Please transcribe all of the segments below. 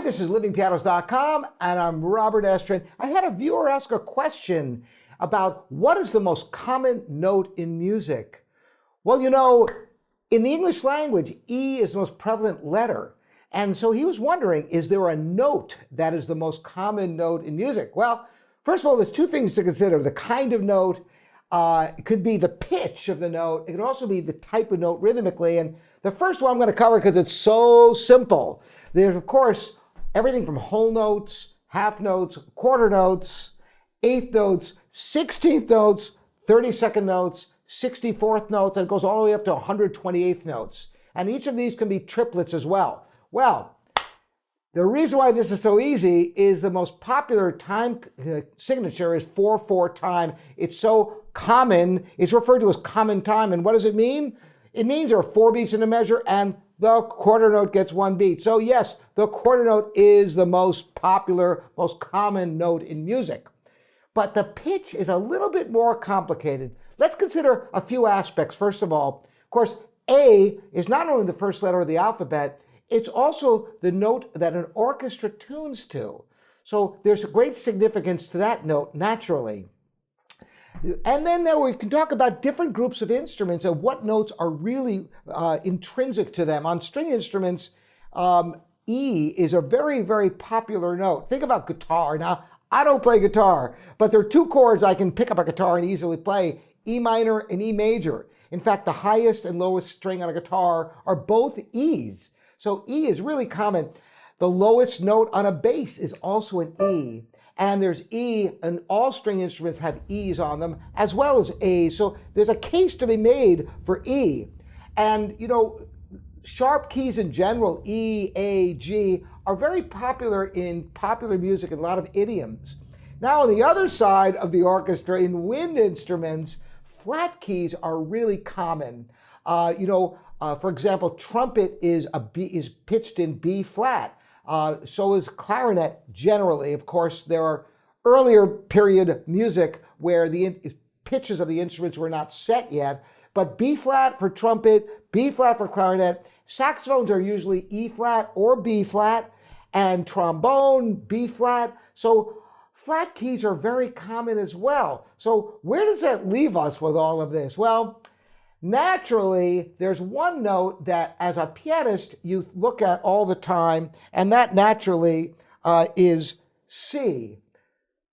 this is livingpianos.com, and I'm Robert Estrin. I had a viewer ask a question about what is the most common note in music. Well, you know, in the English language, E is the most prevalent letter. And so he was wondering, is there a note that is the most common note in music? Well, first of all, there's two things to consider. The kind of note, it could be the pitch of the note. It could also be the type of note rhythmically. And the first one I'm going to cover because it's so simple. There's, of course, everything from whole notes, half notes, quarter notes, eighth notes, 16th notes, 32nd notes, 64th notes, and it goes all the way up to 128th notes. And each of these can be triplets as well. Well, the reason why this is so easy is the most popular time signature is 4/4 time. It's so common, it's referred to as common time. And what does it mean? It means there are 4 beats in a measure and the quarter note gets 1 beat. So yes, the quarter note is the most popular, most common note in music. But the pitch is a little bit more complicated. Let's consider a few aspects. First of all, of course, A is not only the first letter of the alphabet, it's also the note that an orchestra tunes to. So there's a great significance to that note, naturally. And then we can talk about different groups of instruments and what notes are really intrinsic to them. On string instruments, E is a very, very popular note. Think about guitar. Now, I don't play guitar, but there are 2 chords I can pick up a guitar and easily play, E minor and E major. In fact, the highest and lowest string on a guitar are both E's. So E is really common. The lowest note on a bass is also an E. And there's E, and all string instruments have E's on them, as well as A's. So there's a case to be made for E. And, you know, sharp keys in general, E, A, G, are very popular in popular music and a lot of idioms. Now, on the other side of the orchestra, in wind instruments, flat keys are really common. For example, trumpet is pitched in B flat. So is clarinet generally. Of course, there are earlier period music where the pitches of the instruments were not set yet, but B flat for trumpet, B flat for clarinet. Saxophones are usually E flat or B flat, and trombone, B flat. So flat keys are very common as well. So where does that leave us with all of this? Well, naturally, there's one note that as a pianist you look at all the time, and that naturally is C.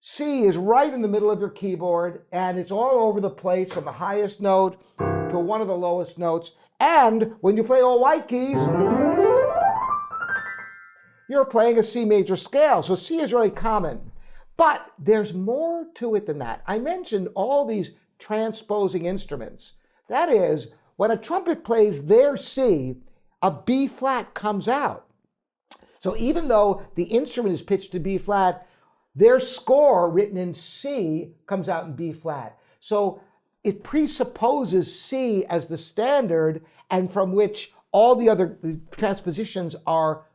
C is right in the middle of your keyboard, and it's all over the place from the highest note to one of the lowest notes. And when you play all white keys, you're playing a C major scale. So C is really common. But there's more to it than that. I mentioned all these transposing instruments. That is, when a trumpet plays their C, a B flat comes out. So even though the instrument is pitched to B flat, their score written in C comes out in B flat. So it presupposes C as the standard and from which all the other transpositions are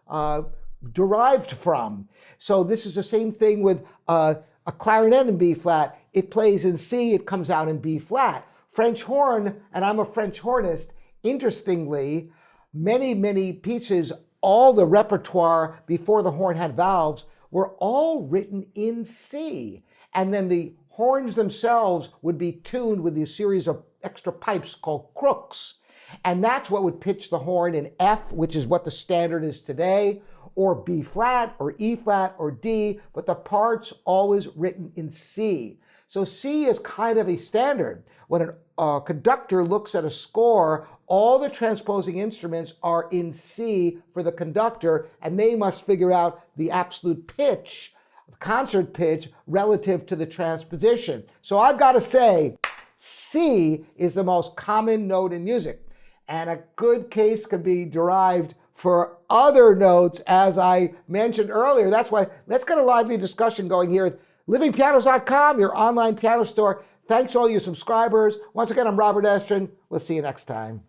derived from. So this is the same thing with a clarinet in B flat. It plays in C, it comes out in B flat. French horn, and I'm a French hornist, interestingly, many pieces, all the repertoire before the horn had valves were all written in C. And then the horns themselves would be tuned with a series of extra pipes called crooks. And that's what would pitch the horn in F, which is what the standard is today, or B flat, or E flat, or D, but the part's always written in C. So C is kind of a standard. When a conductor looks at a score, all the transposing instruments are in C for the conductor, and they must figure out the absolute pitch, the concert pitch, relative to the transposition. So I've got to say, C is the most common note in music. And a good case can be derived for other notes, as I mentioned earlier. That's why let's get a lively discussion going here at livingpianos.com, your online piano store. Thanks to all you subscribers. Once again, I'm Robert Estrin. We'll see you next time.